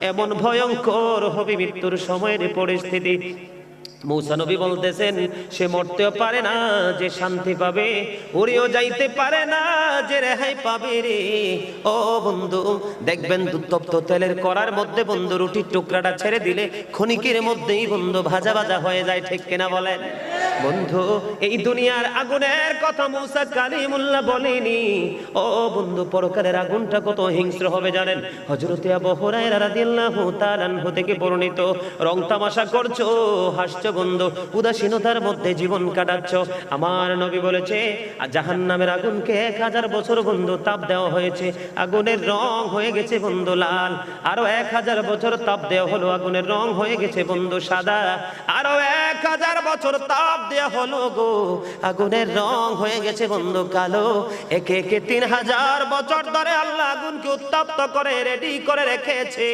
এমন ভয়ঙ্কর হবে মৃত্যুর সময়ের পরিস্থিতি। মূসা নবী বলতেছেন সে মরতেও পারে না যে শান্তি পাবে, উড়েও যাইতে পারে না যে রেহাই পাবে রে। ও বন্ধু, দেখবেন উত্তপ্ত তেলের কড়ার মধ্যে বন্ধু রুটির টুকরাটা ছেড়ে দিলে ক্ষণিকের মধ্যেই বন্ধু ভাজা ভাজা হয়ে যায়, ঠিক কিনা বলেন? বন্ধু, এই দুনিয়ার আগুনের কথা মূসা কালিমুল্লাহ বলেনি। ও বন্ধু, পরকালের আগুনটা কত হিংস্র হবে জানেন? হযরতে আবু হুরায়রা রাদিয়াল্লাহু তাআলা আনহু থেকে বর্ণিত। রং তামাশা করছো, হাসছো বন্ধু, উদাসীনতার মধ্যে জীবন কাটাচ্ছ। আমার নবী বলেছে জাহান্নামের আগুনকে 1000 বছর বন্ধু তাপ দেওয়া হয়েছে, আগুনের রং হয়ে গেছে বন্ধু লাল। আরো 1000 বছর তাপ দেওয়া হলো, আগুনের রং হয়ে গেছে বন্ধু সাদা। আরো 1000 বছর তাপ দেওয়া হলো গো, আগুনের রং হয়ে গেছে বন্ধু কালো। একে একে 3000 বছর ধরে আল্লাহ আগুনকে উত্তপ্ত করে রেডি করে রেখেছে।